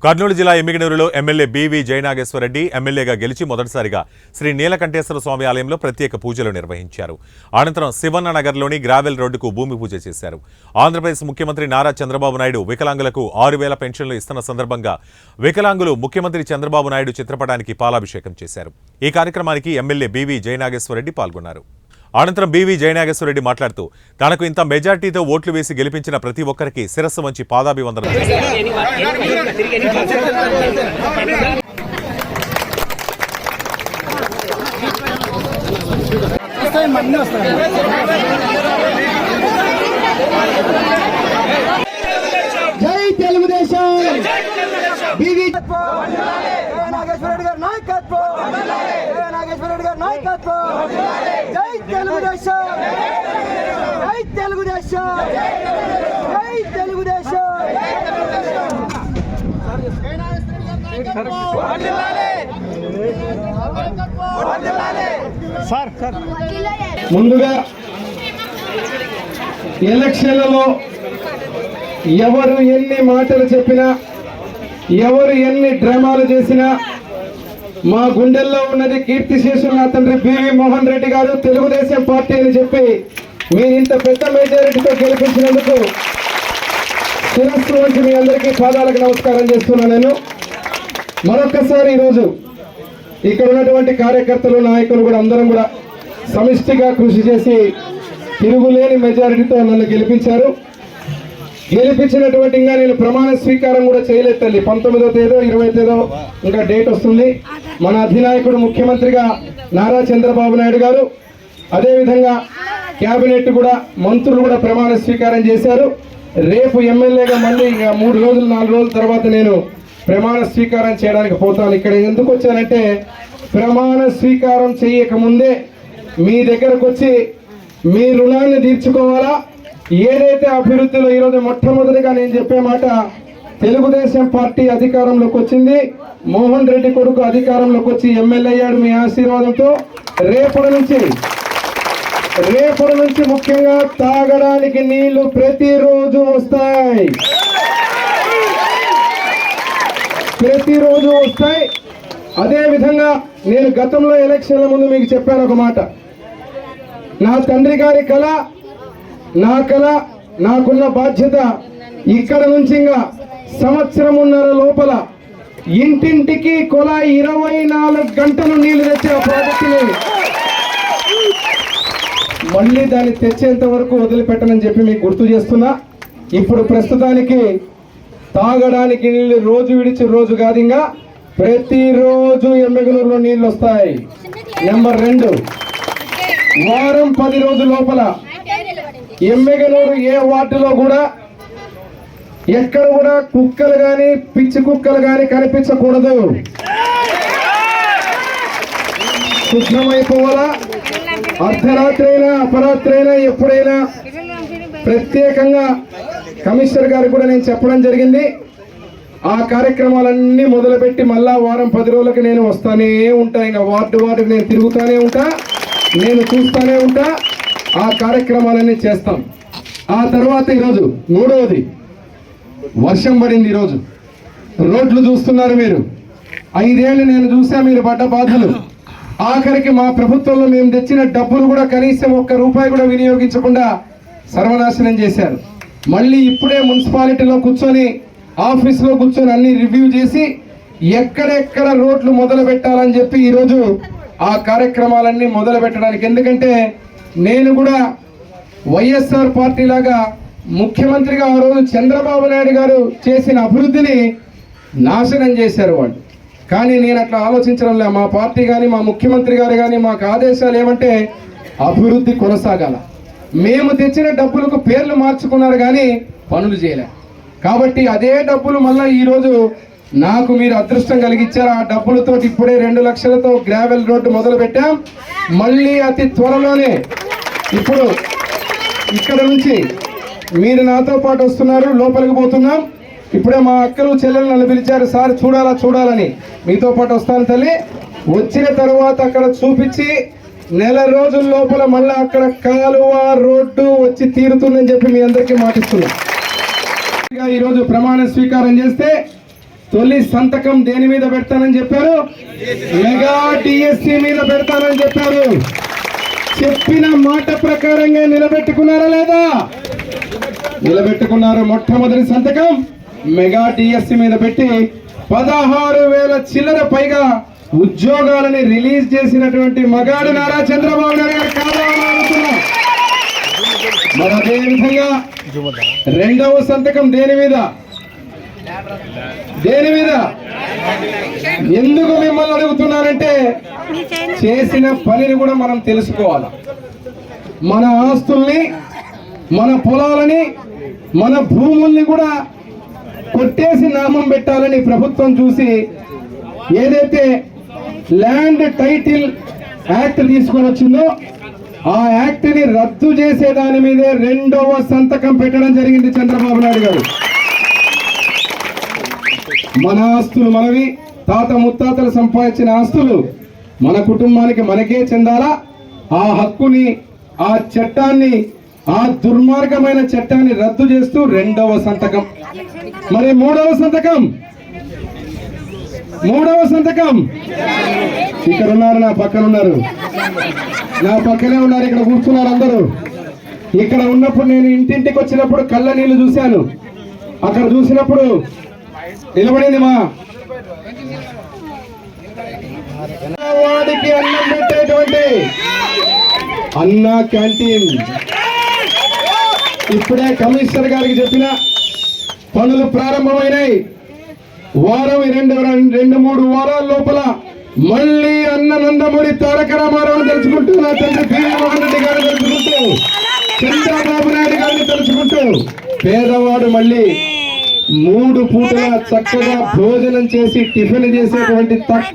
కర్నూలు జిల్లా ఎమ్మిగనూరులో MLA BV Jayanageswara Reddy ఎమ్మెల్యేగా గెలిచి మొదటిసారిగా శ్రీ నీలకంఠేశ్వర స్వామి ఆలయంలో ప్రత్యేక పూజలు నిర్వహించారు. అనంతరం శివన్న నగర్లోని గ్రావెల్ రోడ్డుకు భూమి పూజ చేశారు. ఆంధ్రప్రదేశ్ ముఖ్యమంత్రి నారా చంద్రబాబు నాయుడు వికలాంగులకు 6,000 పెన్షన్లు ఇస్తున్న సందర్భంగా వికలాంగులు ముఖ్యమంత్రి చంద్రబాబు నాయుడు చిత్రపటానికి పాలాభిషేకం చేశారు. ఈ కార్యక్రమానికి ఎమ్మెల్యే బివి జయనాగేశ్వరరెడ్డి పాల్గొన్నారు. అనంతరం బివి జయనాగేశ్వరరెడ్డి మాట్లాడుతూ తనకు ఇంత మెజార్టీతో ఓట్లు వేసి గెలిపించిన ప్రతి ఒక్కరికి శిరస్సు వంచి పాదాభివందనం చేశారు. జై తెలుగుదేశం బివి నాగేశ్వరరెడ్డి గారి నాయకత్వం, నాగేశ్వరరెడ్డి గారి నాయకత్వం. జై తెలుగుదేశం, జై తెలుగుదేశం, జై తెలుగుదేశం. ముందుగా ఎలక్షన్లలో ఎవరు ఎన్ని మాటలు చెప్పినా, ఎవరు ఎన్ని డ్రామాలు చేసినా మా గుండెల్లో ఉన్నది కీర్తిశేషులు నా తండ్రి బివి మోహన్ రెడ్డి గారు తెలుగుదేశం పార్టీ అని చెప్పి మీరు ఇంత పెద్ద మెజారిటీతో గెలిపించినందుకు శిరస్సు వంచి మీ అందరికీ పాదాలకు నమస్కారం చేస్తున్నాను. నేను మరొక్కసారి ఈరోజు ఇక్కడ ఉన్నటువంటి కార్యకర్తలు, నాయకులు కూడా అందరం కూడా సమిష్టిగా కృషి చేసి తిరుగులేని మెజారిటీతో నన్ను గెలిపించారు. గెలిపించినటువంటి ఇంకా నేను ప్రమాణ స్వీకారం కూడా చేయలేదు తల్లి. 19వ తేదీ 20వ తేదీ ఇంకా డేట్ వస్తుంది. మన అధినాయకుడు ముఖ్యమంత్రిగా నారా చంద్రబాబు నాయుడు గారు, అదేవిధంగా క్యాబినెట్ కూడా మంత్రులు కూడా ప్రమాణ స్వీకారం చేశారు. రేపు ఎమ్మెల్యేగా మళ్ళీ ఇంకా 3 రోజులు 4 రోజుల తర్వాత నేను ప్రమాణ స్వీకారం చేయడానికి పోతాను. ఇక్కడ ఎందుకు వచ్చానంటే ప్రమాణ స్వీకారం చేయకముందే మీ దగ్గరకు వచ్చి మీ రుణాన్ని తీర్చుకోవాలా. ఏదైతే అభివృద్ధిలో ఈరోజు మొట్టమొదటిగా నేను చెప్పే మాట, తెలుగుదేశం పార్టీ అధికారంలోకి వచ్చింది, మోహన్ రెడ్డి కొడుకు అధికారంలోకి వచ్చి ఎమ్మెల్యే అయ్యాడు మీ ఆశీర్వాదంతో. రేపటి నుంచి ముఖ్యంగా తాగడానికి నీళ్లు ప్రతిరోజు వస్తాయి, ప్రతిరోజు వస్తాయి. అదేవిధంగా నేను గతంలో ఎలక్షన్ల ముందు మీకు చెప్పాను ఒక మాట, నా తండ్రి గారి కళ, నా కళ, నాకున్న బాధ్యత ఇక్కడ నుంచి ఇంకా 1.5 సంవత్సరం లోపల ఇంటింటికి కుళాయి 24 గంటలు నీళ్లు తెచ్చే ఆ ప్రాజెక్టుని మళ్ళీ దాన్ని తెచ్చేంత వరకు వదిలిపెట్టనని చెప్పి మీకు గుర్తు చేస్తున్నా. ఇప్పుడు ప్రస్తుతానికి తాగడానికి నీళ్లు రోజు విడిచి రోజు కాదు, ఇంకా ప్రతిరోజు ఎమ్మిగనూరులో నీళ్లు వస్తాయి. నెంబర్ 2, వారం 10 రోజుల లోపల ఎమ్మిగనూరు ఏ వార్డులో కూడా ఎక్కడ కూడా కుక్కలు కానీ పిచ్చి కుక్కలు కానీ కనిపించకూడదు. శుభ్రమైపోవాలా. అర్ధరాత్రి అయినా అపరాత్రి అయినా ఎప్పుడైనా ప్రత్యేకంగా కమిషనర్ గారికి కూడా నేను చెప్పడం జరిగింది. ఆ కార్యక్రమాలన్నీ మొదలుపెట్టి మళ్ళా వారం 10 రోజులకి నేను వస్తానే ఉంటా. ఇంకా వార్డుకి నేను తిరుగుతానే ఉంటా, నేను చూస్తానే ఉంటా. ఆ కార్యక్రమాలన్నీ చేస్తాం. ఆ తర్వాత ఈరోజు 3వది, వర్షం పడింది. ఈరోజు రోడ్లు చూస్తున్నారు మీరు. 5 ఏళ్ళు నేను చూసా మీరు పడ్డ బాధలు. ఆఖరికి మా ప్రభుత్వంలో మేము తెచ్చిన డబ్బులు కూడా కనీసం 1 రూపాయి కూడా వినియోగించకుండా సర్వనాశనం చేశారు. మళ్ళీ ఇప్పుడే మున్సిపాలిటీలో కూర్చొని, ఆఫీస్లో కూర్చొని అన్ని రివ్యూ చేసి ఎక్కడెక్కడ రోడ్లు మొదలు పెట్టాలని చెప్పి ఈరోజు ఆ కార్యక్రమాలన్నీ మొదలు పెట్టడానికి. ఎందుకంటే నేను కూడా వైఎస్ఆర్ పార్టీ లాగా ముఖ్యమంత్రిగా ఆ రోజు చంద్రబాబు నాయుడు గారు చేసిన అభివృద్ధిని నాశనం చేశారు వాళ్ళు. కానీ నేను అట్లా ఆలోచించడం లే. మా పార్టీ కానీ మా ముఖ్యమంత్రి గారు కానీ మాకు ఆదేశాలు ఏమంటే అభివృద్ధి కొనసాగాల. మేము తెచ్చిన డబ్బులకు పేర్లు మార్చుకున్నారు కానీ పనులు చేయలే. కాబట్టి అదే డబ్బులు మళ్ళీ ఈరోజు నాకు మీరు అదృష్టం కలిగించారు. ఆ డబ్బులతో ఇప్పుడే 2 లక్షలతో గ్రావెల్ రోడ్డు మొదలు పెట్టాం. మళ్ళీ అతి త్వరలోనే ఇప్పుడు ఇక్కడ నుంచి మీరు నాతో పాటు వస్తున్నారు, లోపలికి పోతున్నాం. ఇప్పుడే మా అక్కలు చెల్లెలు నన్ను పిలిచారు, సార్ చూడాలని. మీతో పాటు వస్తాను తల్లి. వచ్చిన తర్వాత అక్కడ చూపించి నెల రోజుల లోపల మళ్ళీ అక్కడ కాలువ రోడ్డు వచ్చి తీరుతుందని చెప్పి మీ అందరికీ మాటిస్తున్నా. ఈరోజు ప్రమాణ స్వీకారం చేస్తే తొలి సంతకం దేని మీద పెడతానని చెప్పారు? మెగా డిఎస్సి మీద పెడతానని చెప్పారు. చెప్పిన మాట ప్రకారంగా నిలబెట్టుకున్నారా లేదా? నిలబెట్టుకున్నారు. మొట్టమొదటి సంతకం మెగా డిఎస్సి మీద పెట్టి 16,000 చిల్లర పైగా ఉద్యోగాలని రిలీజ్ చేసినటువంటి మగాడు నారా చంద్రబాబు నాయుడు గారు కావాలని అడుగుతున్నాం. మరి అదే విధంగా రెండవ సంతకం దేని మీద? ఎందుకు మిమ్మల్ని అడుగుతున్నానంటే చేసిన పనిని కూడా మనం తెలుసుకోవాలి. మన ఆస్తుల్ని, మన పొలాలని, మన భూముల్ని కూడా కొట్టేసి నామం పెట్టాలని ప్రభుత్వం చూసి ఏదైతే ల్యాండ్ టైటిల్ యాక్ట్ తీసుకొని వచ్చిందో ఆ యాక్ట్ ని రద్దు చేసే దాని మీదే రెండవ సంతకం పెట్టడం జరిగింది చంద్రబాబు నాయుడు గారు. మన ఆస్తులు మనవి, తాత ముత్తాతలు సంపాదించిన ఆస్తులు మన కుటుంబానికి మనకే చెందాలా? ఆ హక్కుని, ఆ చట్టాన్ని, ఆ దుర్మార్గమైన చట్టాన్ని రద్దు చేస్తూ రెండవ సంతకం. మరి మూడవ సంతకం ఇక్కడ ఉన్నారు, నా పక్కన ఉన్నారు, నా పక్కనే ఉన్నారు, ఇక్కడ కూర్చున్నారు అందరూ. ఇక్కడ ఉన్నప్పుడు నేను ఇంటింటికి వచ్చినప్పుడు కళ్ళ నీళ్లు చూశాను. అక్కడ చూసినప్పుడు నిలబడింది మా వాడికి అన్నం పెట్టేటువంటి అన్నా క్యాంటీన్. ఇప్పుడే కమిషనర్ గారికి చెప్పిన పనులు ప్రారంభమైనాయి. వారం 2-3 వారాల లోపల మళ్ళీ అన్న నందమూరి తారక రామారావును తలుచుకుంటూ, నా తండ్రి జగన్మోహన్ రెడ్డి గారిని తలుచుకుంటూ, చంద్రబాబు నాయుడు గారిని తలుచుకుంటూ పేదవాడు మళ్ళీ 3 పూటల చక్కగా భోజనం చేసి టిఫిన్ చేసేటువంటి